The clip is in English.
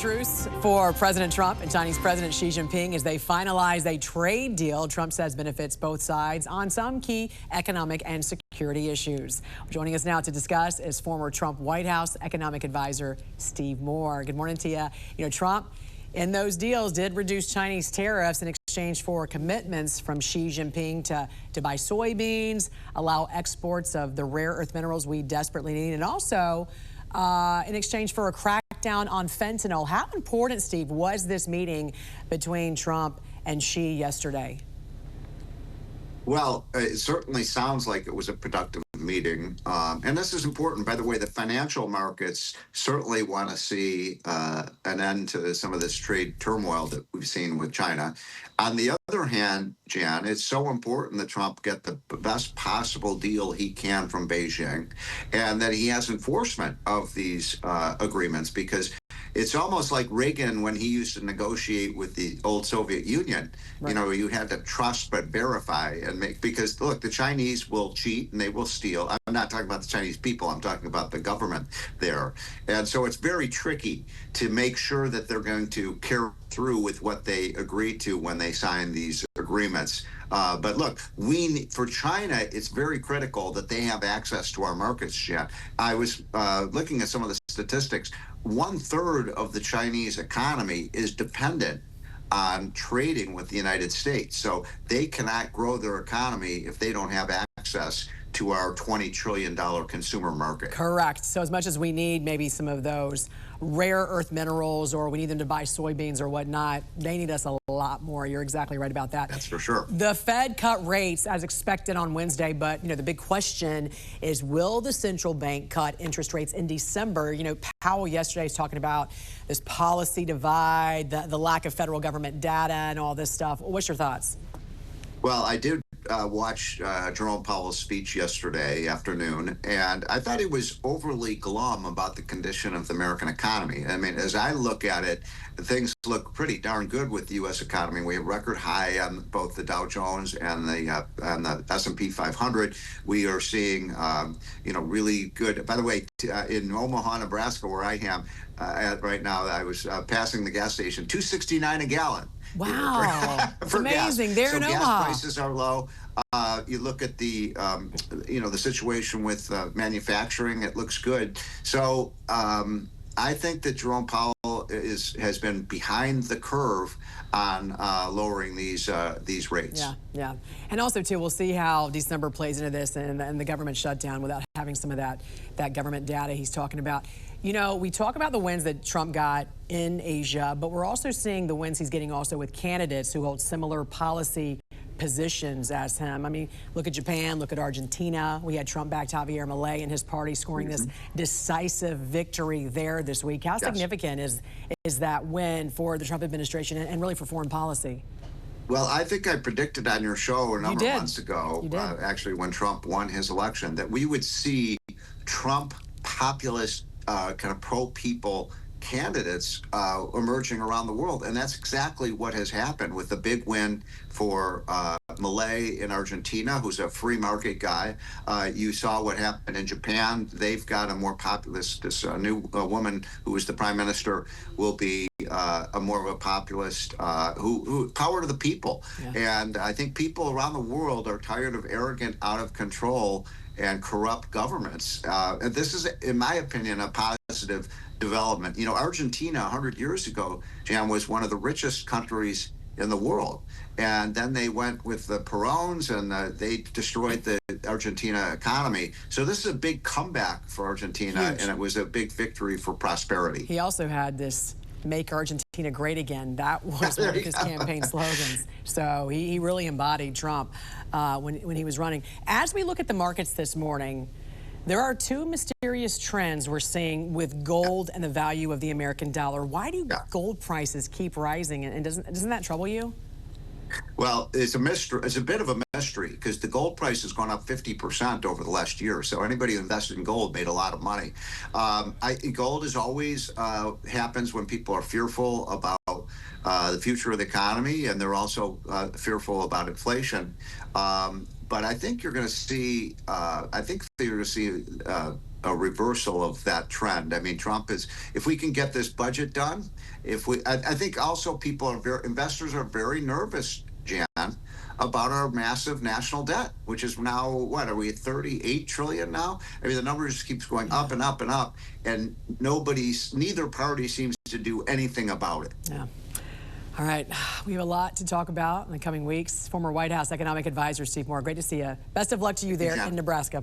truce for President Trump and Chinese President Xi Jinping as they finalize a trade deal Trump says benefits both sides on some key economic and security issues. Joining us now to discuss is former Trump White House economic advisor Steve Moore. Good morning to you. You know, Trump in those deals did reduce Chinese tariffs in exchange for commitments from Xi Jinping to buy soybeans, allow exports of the rare earth minerals we desperately need, and also in exchange for a crackdown on fentanyl. How important, Steve, was this meeting between Trump and Xi yesterday? Well, it certainly sounds like it was a productive meeting. And this is important. By the way, the financial markets certainly want to see an end to some of this trade turmoil that we've seen with China. On the other hand, Jan, it's so important that Trump get the best possible deal he can from Beijing and that he has enforcement of these agreements, because it's almost like Reagan when he used to negotiate with the old Soviet Union. Right. You know, you had to trust but verify and make, because look, the Chinese will cheat and they will steal. I'm not talking about the Chinese people, I'm talking about the government there. And so it's very tricky to make sure that they're going to carry through with what they agreed to when they signed these agreements. But look, for China, it's very critical that they have access to our markets, Jan. I was looking at some of the statistics. 1/3 of the Chinese economy is dependent on trading with the United States. So they cannot grow their economy if they don't have access to our $20 trillion consumer market. Correct. So as much as we need maybe some of those rare earth minerals, or we need them to buy soybeans or whatnot, they need us a lot more. You're exactly right about that. That's for sure. The Fed cut rates as expected on Wednesday, but you know, the big question is, will the central bank cut interest rates in December? You know, Powell yesterday is talking about this policy divide, the lack of federal government data and all this stuff. What's your thoughts? Well, I did watch Jerome Powell's speech yesterday afternoon, and I thought he was overly glum about the condition of the American economy. I mean, as I look at it, things look pretty darn good with the U.S. economy. We have record high on both the Dow Jones and the S&P 500. We are seeing, you know, really good. By the way, in Omaha, Nebraska, where I am at right now, I was passing the gas station, $2.69 a gallon. Wow, it's amazing. Gas. There in Omaha. Gas prices are low. You look at the, you know, the situation with manufacturing, it looks good. So I think that Jerome Powell has been behind the curve on lowering these rates. Yeah. And also, too, we'll see how December plays into this and the government shutdown without having some of that government data he's talking about. You know, we talk about the wins that Trump got in Asia, but we're also seeing the wins he's getting also with candidates who hold similar policy positions as him. I mean, look at Japan, look at Argentina. We had Trump-backed Javier Milei and his party scoring this decisive victory there this week. How significant is that win for the Trump administration and really for foreign policy? Well, I think I predicted on your show a number of months ago, actually when Trump won his election, that we would see Trump populist kind of pro-people candidates emerging around the world. And that's exactly what has happened with the big win for Milei in Argentina, who's a free market guy. You saw what happened in Japan. They've got a more populist, this new woman who is the prime minister will be a more of a populist, who power to the people. Yeah. And I think people around the world are tired of arrogant, out of control and corrupt governments. And this is, in my opinion, a positive development. You know, Argentina 100 years ago, Jan, was one of the richest countries in the world. And then they went with the Perones and they destroyed the Argentina economy. So this is a big comeback for Argentina. Huge. And it was a big victory for prosperity. He also had this "Make Argentina Great Again." That was one of his campaign slogans. So he really embodied Trump when he was running. As we look at the markets this morning, there are two mysterious trends we're seeing with gold and the value of the American dollar. Why do gold prices keep rising, and doesn't that trouble you? Well, it's a mystery. It's a bit of a mystery because the gold price has gone up 50% over the last year. So anybody who invested in gold made a lot of money. Gold is always happens when people are fearful about the future of the economy, and they're also fearful about inflation. But I think you're going to see. I think you're going to see a reversal of that trend. I mean, Trump is. If we can get this budget done, I think also investors are very nervous, Jan, about our massive national debt, which is now what are we at 38 trillion now? I mean, the number just keeps going up and up and up, and neither party seems to do anything about it. Yeah. All right, we have a lot to talk about in the coming weeks. Former White House economic advisor Steve Moore, great to see you. Best of luck to you there in Nebraska.